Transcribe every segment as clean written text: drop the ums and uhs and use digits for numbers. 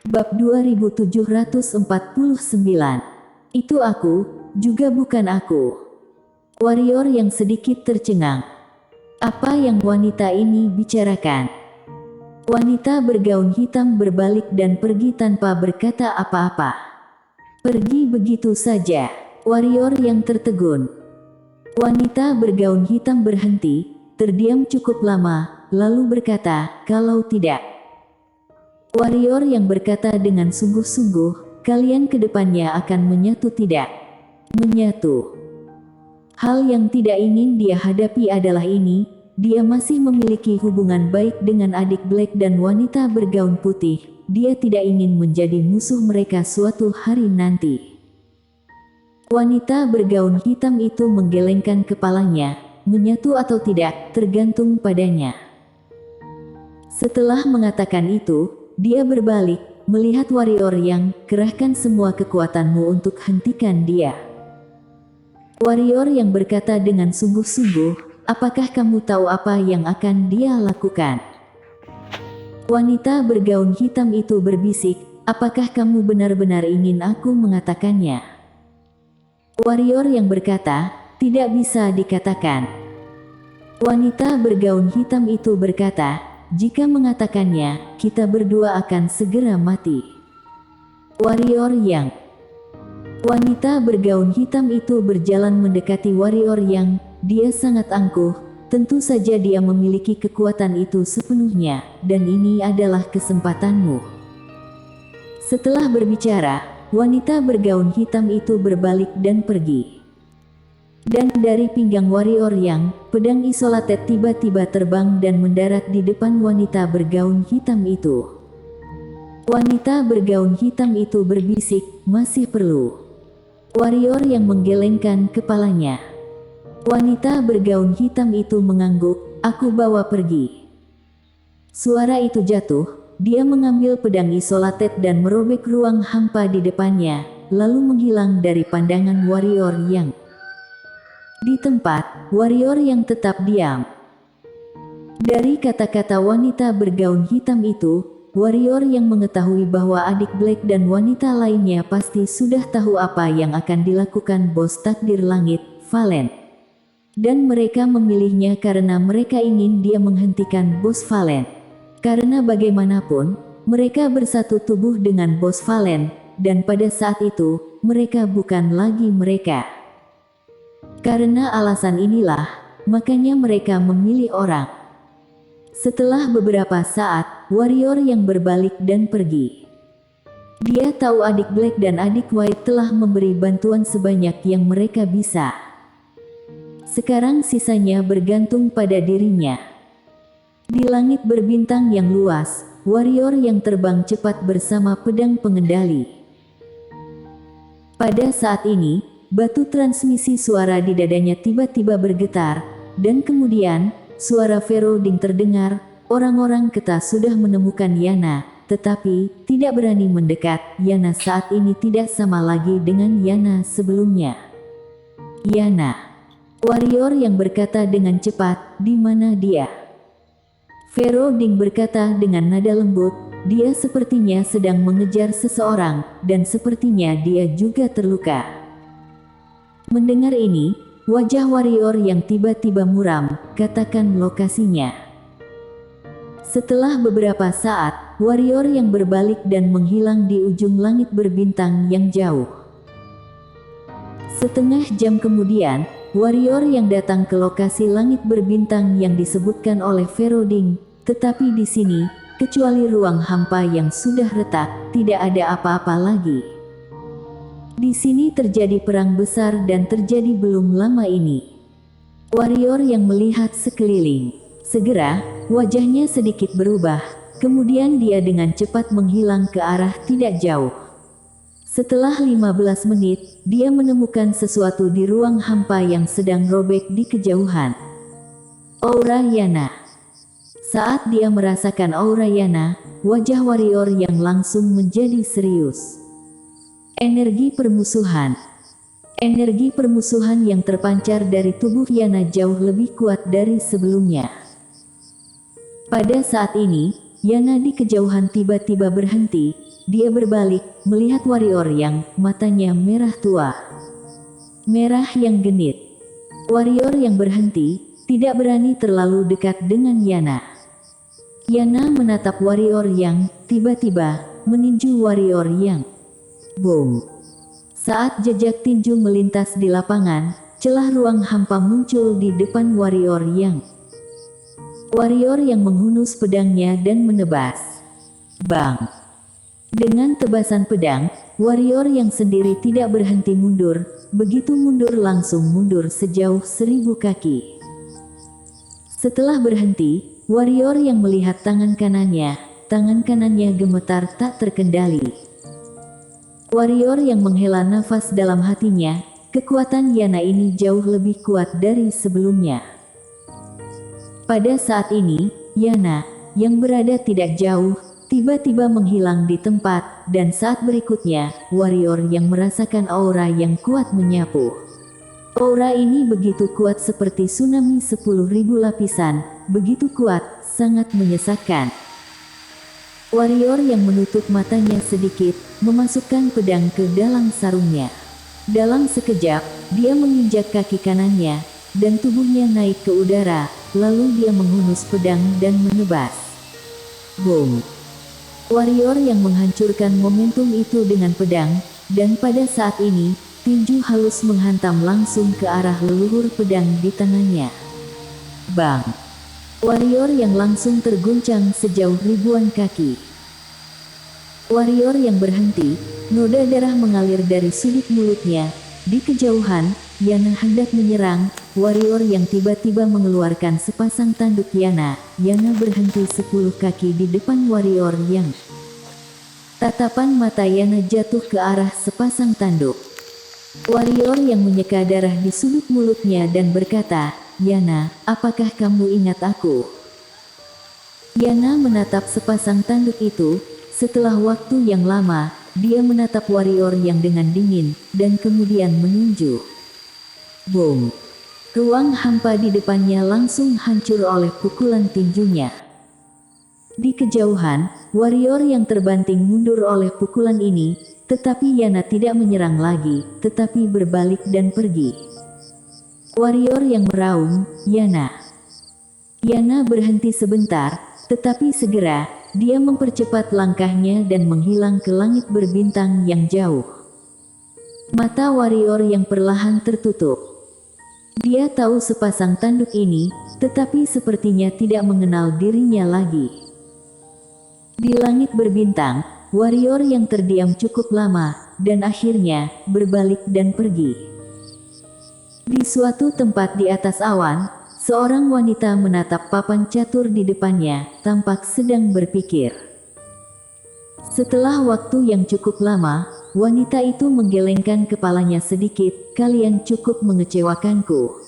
Bab 2749. Itu aku, juga bukan aku. Warrior yang sedikit tercengang. Apa yang wanita ini bicarakan? Wanita bergaun hitam berbalik dan pergi tanpa berkata apa-apa. Pergi begitu saja. Warrior yang tertegun. Wanita bergaun hitam berhenti, terdiam cukup lama, lalu berkata, "Kalau tidak." Warrior yang berkata dengan sungguh-sungguh, "Kalian kedepannya akan menyatu tidak?" Menyatu. Hal yang tidak ingin dia hadapi adalah ini, dia masih memiliki hubungan baik dengan adik Black dan wanita bergaun putih, dia tidak ingin menjadi musuh mereka suatu hari nanti. Wanita bergaun hitam itu menggelengkan kepalanya, menyatu atau tidak, tergantung padanya. Setelah mengatakan itu, dia berbalik, melihat warrior yang, "Kerahkan semua kekuatanmu untuk hentikan dia." Warrior yang berkata dengan sungguh-sungguh, "Apakah kamu tahu apa yang akan dia lakukan?" Wanita bergaun hitam itu berbisik, "Apakah kamu benar-benar ingin aku mengatakannya?" Warrior yang berkata, "Tidak bisa dikatakan." Wanita bergaun hitam itu berkata, "Jika mengatakannya, kita berdua akan segera mati." Warrior yang. Wanita bergaun hitam itu berjalan mendekati warrior yang, dia sangat angkuh, tentu saja dia memiliki kekuatan itu sepenuhnya, dan ini adalah kesempatanmu. Setelah berbicara, wanita bergaun hitam itu berbalik dan pergi. Dan dari pinggang warrior yang, pedang isolated tiba-tiba terbang dan mendarat di depan wanita bergaun hitam itu. Wanita bergaun hitam itu berbisik, "Masih perlu." Warrior yang menggelengkan kepalanya. Wanita bergaun hitam itu mengangguk, "Aku bawa pergi." Suara itu jatuh, dia mengambil pedang isolated dan merobek ruang hampa di depannya, lalu menghilang dari pandangan warrior yang. Di tempat, warrior yang tetap diam. Dari kata-kata wanita bergaun hitam itu, warrior yang mengetahui bahwa adik Black dan wanita lainnya pasti sudah tahu apa yang akan dilakukan bos takdir langit, Valen. Dan mereka memilihnya karena mereka ingin dia menghentikan bos Valen. Karena bagaimanapun, mereka bersatu tubuh dengan bos Valen, dan pada saat itu, mereka bukan lagi mereka. Karena alasan inilah, makanya mereka memilih orang. Setelah beberapa saat, warrior yang berbalik dan pergi. Dia tahu adik Black dan adik White telah memberi bantuan sebanyak yang mereka bisa. Sekarang sisanya bergantung pada dirinya. Di langit berbintang yang luas, warrior yang terbang cepat bersama pedang pengendali. Pada saat ini, batu transmisi suara di dadanya tiba-tiba bergetar, dan kemudian, suara Feroding terdengar, orang-orang Keta sudah menemukan Yana, tetapi, tidak berani mendekat. Yana saat ini tidak sama lagi dengan Yana sebelumnya. Yana. Warrior yang berkata dengan cepat, "Di mana dia?" Feroding berkata dengan nada lembut, "Dia sepertinya sedang mengejar seseorang, dan sepertinya dia juga terluka." Mendengar ini, wajah warrior yang tiba-tiba muram, "Katakan lokasinya." Setelah beberapa saat, warrior yang berbalik dan menghilang di ujung langit berbintang yang jauh. Setengah jam kemudian, warrior yang datang ke lokasi langit berbintang yang disebutkan oleh Feroding, tetapi di sini, kecuali ruang hampa yang sudah retak, tidak ada apa-apa lagi. Di sini terjadi perang besar dan terjadi belum lama ini. Warrior yang melihat sekeliling. Segera, wajahnya sedikit berubah, kemudian dia dengan cepat menghilang ke arah tidak jauh. Setelah 15 menit, dia menemukan sesuatu di ruang hampa yang sedang robek di kejauhan. Aura Yana. Saat dia merasakan aura Yana, wajah warrior yang langsung menjadi serius. Energi permusuhan. Energi permusuhan yang terpancar dari tubuh Yana jauh lebih kuat dari sebelumnya. Pada saat ini, Yana di kejauhan tiba-tiba berhenti, dia berbalik, melihat warrior yang matanya merah tua. Merah yang genit. Warrior yang berhenti, tidak berani terlalu dekat dengan Yana. Yana menatap warrior yang tiba-tiba meninju warrior yang. Boom. Saat jejak tinju melintas di lapangan, celah ruang hampa muncul di depan warrior yang. Warrior yang menghunus pedangnya dan menebas. Bang! Dengan tebasan pedang, warrior yang sendiri tidak berhenti mundur, begitu mundur langsung mundur sejauh 1000 kaki. Setelah berhenti, warrior yang melihat tangan kanannya gemetar tak terkendali. Warrior yang menghela nafas dalam hatinya, kekuatan Yana ini jauh lebih kuat dari sebelumnya. Pada saat ini, Yana, yang berada tidak jauh, tiba-tiba menghilang di tempat, dan saat berikutnya, warrior yang merasakan aura yang kuat menyapu. Aura ini begitu kuat seperti tsunami 10.000 lapisan, begitu kuat, sangat menyesatkan. Warrior yang menutup matanya sedikit, memasukkan pedang ke dalam sarungnya. Dalam sekejap, dia menginjak kaki kanannya, dan tubuhnya naik ke udara, lalu dia menghunus pedang dan menebas. Boom! Warrior yang menghancurkan momentum itu dengan pedang, dan pada saat ini, tinju halus menghantam langsung ke arah leluhur pedang di tangannya. Bang! Warrior yang langsung terguncang sejauh ribuan kaki. Warrior yang berhenti, noda darah mengalir dari sudut mulutnya. Di kejauhan, Yana hendak menyerang, warrior yang tiba-tiba mengeluarkan sepasang tanduk Yana. Yana berhenti 10 kaki di depan warrior yang. Tatapan mata Yana jatuh ke arah sepasang tanduk. Warrior yang menyeka darah di sudut mulutnya dan berkata, Yana, apakah kamu ingat aku? Yana menatap sepasang tanduk itu. Setelah waktu yang lama, dia menatap warrior yang dengan dingin, dan kemudian menunjuk. Boom! Ruang hampa di depannya langsung hancur oleh pukulan tinjunya. Di kejauhan, warrior yang terbanting mundur oleh pukulan ini, tetapi Yana tidak menyerang lagi, tetapi berbalik dan pergi. Warrior yang meraung, Yana. Yana berhenti sebentar, tetapi segera, dia mempercepat langkahnya dan menghilang ke langit berbintang yang jauh. Mata warrior yang perlahan tertutup. Dia tahu sepasang tanduk ini, tetapi sepertinya tidak mengenal dirinya lagi. Di langit berbintang, warrior yang terdiam cukup lama, dan akhirnya, berbalik dan pergi. Di suatu tempat di atas awan, seorang wanita menatap papan catur di depannya, tampak sedang berpikir. Setelah waktu yang cukup lama, wanita itu menggelengkan kepalanya sedikit, kalian cukup mengecewakanku.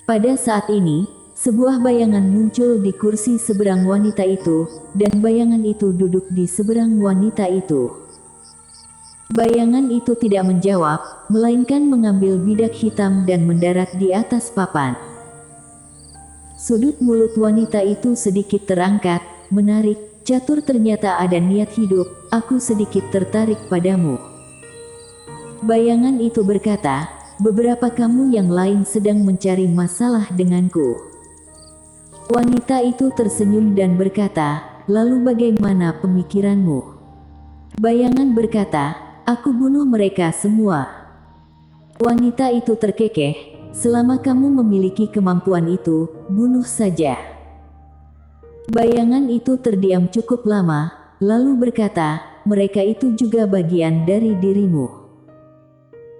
Pada saat ini, sebuah bayangan muncul di kursi seberang wanita itu, dan bayangan itu duduk di seberang wanita itu. Bayangan itu tidak menjawab, melainkan mengambil bidak hitam dan mendarat di atas papan. Sudut mulut wanita itu sedikit terangkat, menarik, catur ternyata ada niat hidup, aku sedikit tertarik padamu. Bayangan itu berkata, beberapa kamu yang lain sedang mencari masalah denganku. Wanita itu tersenyum dan berkata, lalu bagaimana pemikiranmu? Bayangan berkata, aku bunuh mereka semua. Wanita itu terkekeh, selama kamu memiliki kemampuan itu, bunuh saja. Bayangan itu terdiam cukup lama, lalu berkata, mereka itu juga bagian dari dirimu.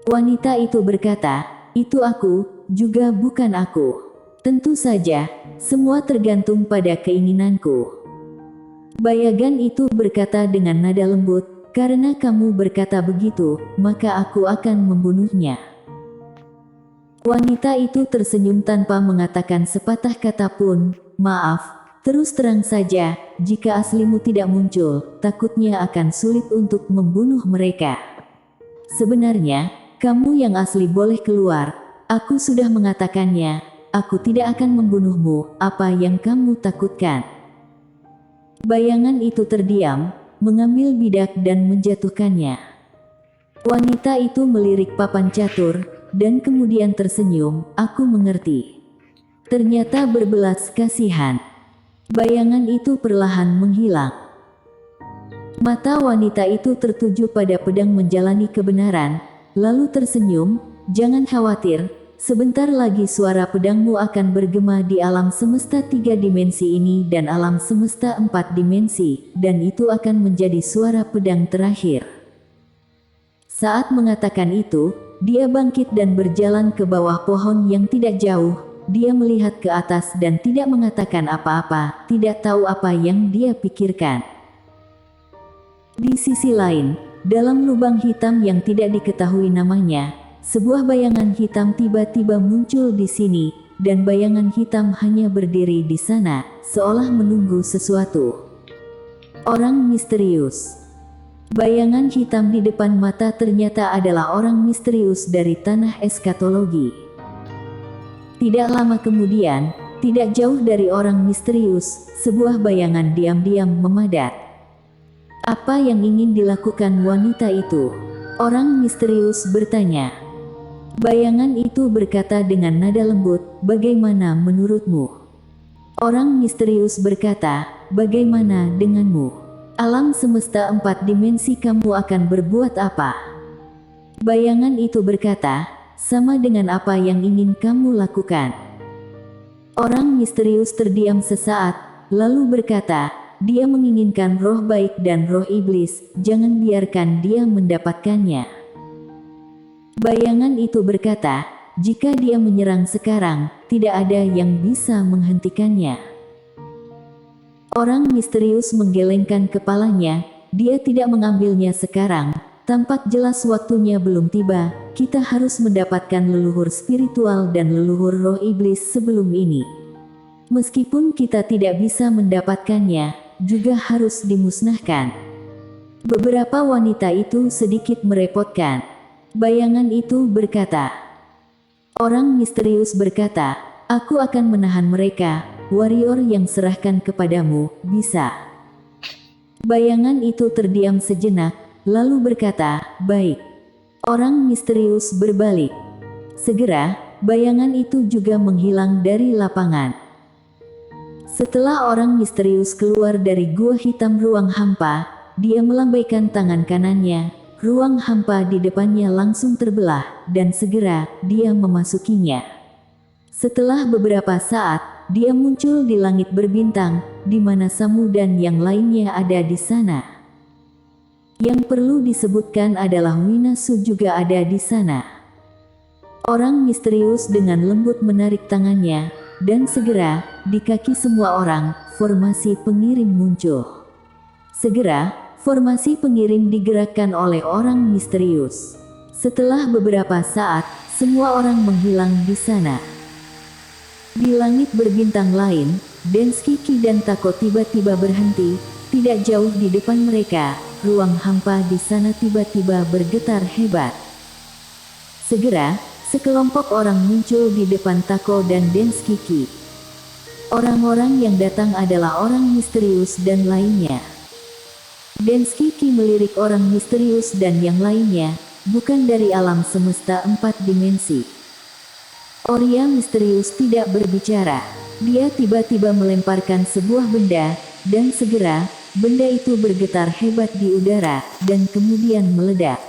Wanita itu berkata, itu aku, juga bukan aku. Tentu saja, semua tergantung pada keinginanku. Bayangan itu berkata dengan nada lembut, karena kamu berkata begitu, maka aku akan membunuhnya. Wanita itu tersenyum tanpa mengatakan sepatah kata pun, maaf, terus terang saja, jika aslimu tidak muncul, takutnya akan sulit untuk membunuh mereka. Sebenarnya, kamu yang asli boleh keluar, aku sudah mengatakannya, aku tidak akan membunuhmu, apa yang kamu takutkan? Bayangan itu terdiam, mengambil bidak dan menjatuhkannya. Wanita itu melirik papan catur, dan kemudian tersenyum. Aku mengerti. Ternyata berbelas kasihan. Bayangan itu perlahan menghilang. Mata wanita itu tertuju pada pedang menjalani kebenaran, lalu tersenyum. Jangan khawatir, sebentar lagi suara pedangmu akan bergema di alam semesta 3 dimensi ini dan alam semesta 4 dimensi, dan itu akan menjadi suara pedang terakhir. Saat mengatakan itu, dia bangkit dan berjalan ke bawah pohon yang tidak jauh. Dia melihat ke atas dan tidak mengatakan apa-apa, tidak tahu apa yang dia pikirkan. Di sisi lain, dalam lubang hitam yang tidak diketahui namanya, sebuah bayangan hitam tiba-tiba muncul di sini, dan bayangan hitam hanya berdiri di sana, seolah menunggu sesuatu. Orang misterius. Bayangan hitam di depan mata ternyata adalah orang misterius dari tanah eskatologi. Tidak lama kemudian, tidak jauh dari orang misterius, sebuah bayangan diam-diam memadat. Apa yang ingin dilakukan wanita itu? Orang misterius bertanya. Bayangan itu berkata dengan nada lembut, "Bagaimana menurutmu?" Orang misterius berkata, "Bagaimana denganmu? Alam semesta 4 dimensi kamu akan berbuat apa?" Bayangan itu berkata, "Sama dengan apa yang ingin kamu lakukan." Orang misterius terdiam sesaat, lalu berkata, "Dia menginginkan roh baik dan roh iblis, jangan biarkan dia mendapatkannya." Bayangan itu berkata, "Jika dia menyerang sekarang, tidak ada yang bisa menghentikannya." Orang misterius menggelengkan kepalanya. Dia tidak mengambilnya sekarang. Tampak jelas waktunya belum tiba. Kita harus mendapatkan leluhur spiritual dan leluhur roh iblis sebelum ini. Meskipun kita tidak bisa mendapatkannya, juga harus dimusnahkan. Beberapa wanita itu sedikit merepotkan. Bayangan itu berkata. Orang misterius berkata, "Aku akan menahan mereka. Warrior yang serahkan kepadamu, bisa." Bayangan itu terdiam sejenak, lalu berkata, "Baik." Orang misterius berbalik. Segera, bayangan itu juga menghilang dari lapangan. Setelah orang misterius keluar dari gua hitam ruang hampa, dia melambaikan tangan kanannya. Ruang hampa di depannya langsung terbelah, dan segera, dia memasukinya. Setelah beberapa saat, dia muncul di langit berbintang, di mana Samu dan yang lainnya ada di sana. Yang perlu disebutkan adalah Winasu juga ada di sana. Orang misterius dengan lembut menarik tangannya, dan segera, di kaki semua orang, formasi pengiring muncul. Segera, formasi pengiring digerakkan oleh orang misterius. Setelah beberapa saat, semua orang menghilang di sana. Di langit berbintang lain, Denskiki dan Tako tiba-tiba berhenti, tidak jauh di depan mereka. Ruang hampa di sana tiba-tiba bergetar hebat. Segera, sekelompok orang muncul di depan Tako dan Denskiki. Orang-orang yang datang adalah orang misterius dan lainnya. Denskiki melirik orang misterius dan yang lainnya, bukan dari alam semesta 4 dimensi. Oria misterius tidak berbicara. Dia tiba-tiba melemparkan sebuah benda, dan segera, benda itu bergetar hebat di udara, dan kemudian meledak.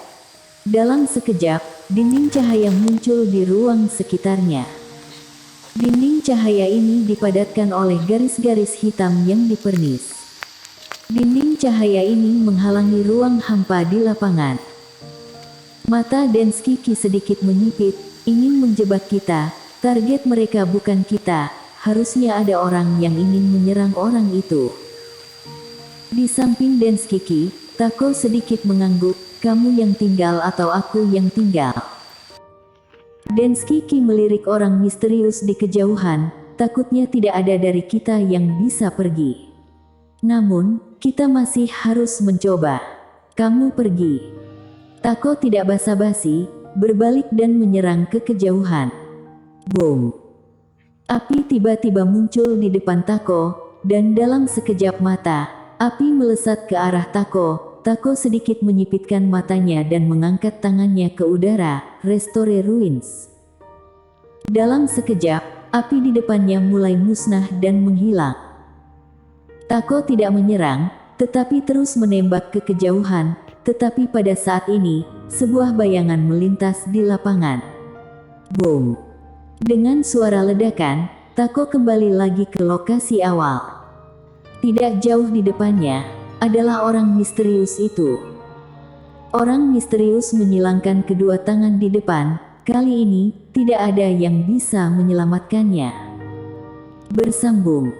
Dalam sekejap, dinding cahaya muncul di ruang sekitarnya. Dinding cahaya ini dipadatkan oleh garis-garis hitam yang dipernis. Dinding cahaya ini menghalangi ruang hampa di lapangan. Mata Denskiki sedikit menyipit, ingin menjebak kita. Target mereka bukan kita, harusnya ada orang yang ingin menyerang orang itu. Di samping Denskiki, Tako sedikit mengangguk, "Kamu yang tinggal atau aku yang tinggal?" Denskiki melirik orang misterius di kejauhan, takutnya tidak ada dari kita yang bisa pergi. Namun, kita masih harus mencoba. Kamu pergi. Tako tidak basa-basi, berbalik dan menyerang ke kejauhan. Boom! Api tiba-tiba muncul di depan Tako, dan dalam sekejap mata, Api melesat ke arah Tako. Tako sedikit menyipitkan matanya dan mengangkat tangannya ke udara. Restore ruins. Dalam sekejap, api di depannya mulai musnah dan menghilang. Tako tidak menyerang, tetapi terus menembak ke kejauhan. Tetapi pada saat ini, sebuah bayangan melintas di lapangan. Boom! Dengan suara ledakan, Tako kembali lagi ke lokasi awal. Tidak jauh di depannya, adalah orang misterius itu. Orang misterius menyilangkan kedua tangan di depan. Kali ini, tidak ada yang bisa menyelamatkannya. Bersambung.